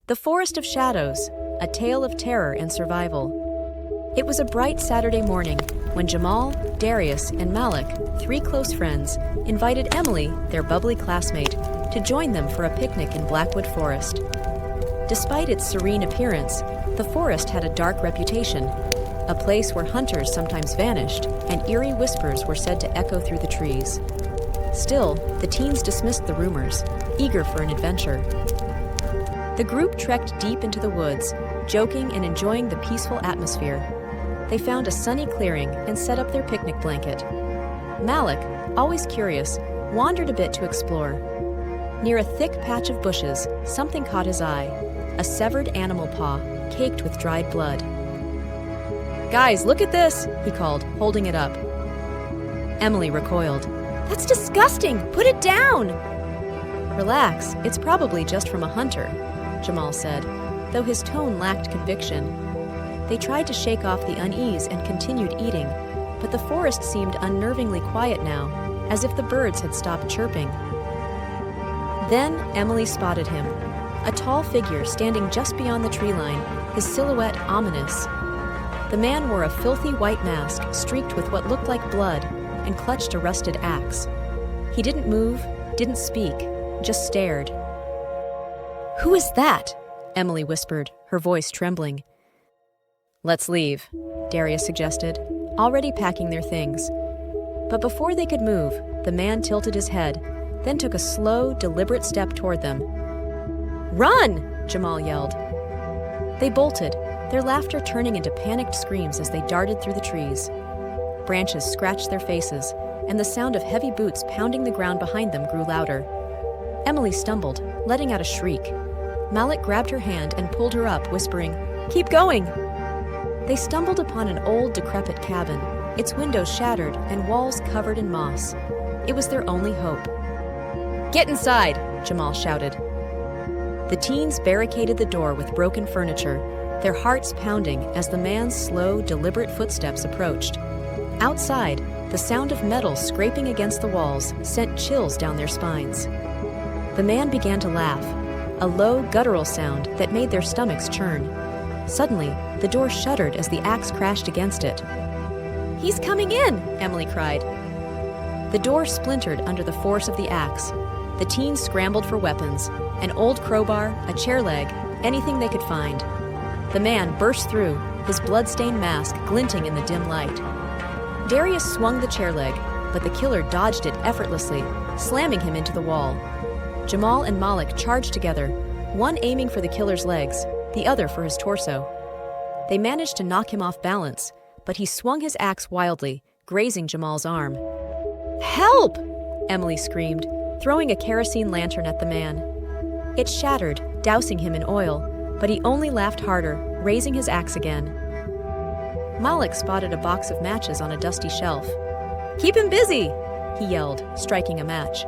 The Forest of Shadows, a tale of terror and survival. It was a bright Saturday morning when Jamal, Darius, and Malik, three close friends, invited Emily, their bubbly classmate, to join them for a picnic in Blackwood Forest. Despite its serene appearance, the forest had a dark reputation, a place where hunters sometimes vanished and eerie whispers were said to echo through the trees. Still, the teens dismissed the rumors, eager for an adventure. The group trekked deep into the woods, joking and enjoying the peaceful atmosphere. They found a sunny clearing and set up their picnic blanket. Malik, always curious, wandered a bit to explore. Near a thick patch of bushes, something caught his eye, a severed animal paw, caked with dried blood. "Guys, look at this," he called, holding it up. Emily recoiled. "That's disgusting! Put it down!" "Relax, it's probably just from a hunter," Jamal said, though his tone lacked conviction. They tried to shake off the unease and continued eating, but the forest seemed unnervingly quiet now, as if the birds had stopped chirping. Then Emily spotted him, a tall figure standing just beyond the tree line, his silhouette ominous. The man wore a filthy white mask streaked with what looked like blood and clutched a rusted axe. He didn't move, didn't speak, just stared. "Who is that?" Emily whispered, her voice trembling. "Let's leave," Darius suggested, already packing their things. But before they could move, the man tilted his head, then took a slow, deliberate step toward them. "Run!" Jamal yelled. They bolted, their laughter turning into panicked screams as they darted through the trees. Branches scratched their faces, and the sound of heavy boots pounding the ground behind them grew louder. Emily stumbled, letting out a shriek. Malik grabbed her hand and pulled her up, whispering, "Keep going!" They stumbled upon an old, decrepit cabin, its windows shattered and walls covered in moss. It was their only hope. "Get inside!" Jamal shouted. The teens barricaded the door with broken furniture, their hearts pounding as the man's slow, deliberate footsteps approached. Outside, the sound of metal scraping against the walls sent chills down their spines. The man began to laugh, a low, guttural sound that made their stomachs churn. Suddenly, the door shuddered as the axe crashed against it. "He's coming in!" Emily cried. The door splintered under the force of the axe. The teens scrambled for weapons, an old crowbar, a chair leg, anything they could find. The man burst through, his blood-stained mask glinting in the dim light. Darius swung the chair leg, but the killer dodged it effortlessly, slamming him into the wall. Jamal and Malik charged together, one aiming for the killer's legs, the other for his torso. They managed to knock him off balance, but he swung his axe wildly, grazing Jamal's arm. "Help!" Emily screamed, throwing a kerosene lantern at the man. It shattered, dousing him in oil, but he only laughed harder, raising his axe again. Malik spotted a box of matches on a dusty shelf. "Keep him busy!" he yelled, striking a match.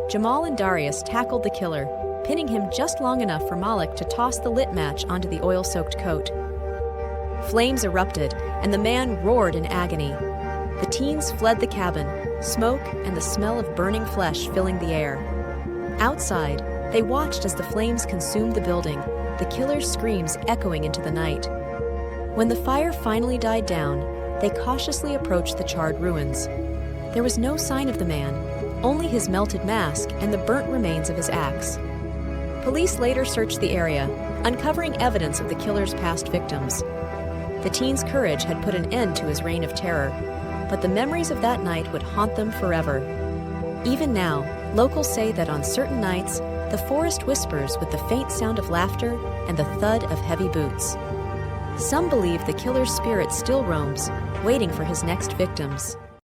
Jamal and Darius tackled the killer, pinning him just long enough for Malik to toss the lit match onto the oil-soaked coat. Flames erupted, and the man roared in agony. The teens fled the cabin, smoke and the smell of burning flesh filling the air. Outside, they watched as the flames consumed the building, the killer's screams echoing into the night. When the fire finally died down, they cautiously approached the charred ruins. There was no sign of the man, only his melted mask and the burnt remains of his axe. Police later searched the area, uncovering evidence of the killer's past victims. The teen's courage had put an end to his reign of terror, but the memories of that night would haunt them forever. Even now, locals say that on certain nights, the forest whispers with the faint sound of laughter and the thud of heavy boots. Some believe the killer's spirit still roams, waiting for his next victims.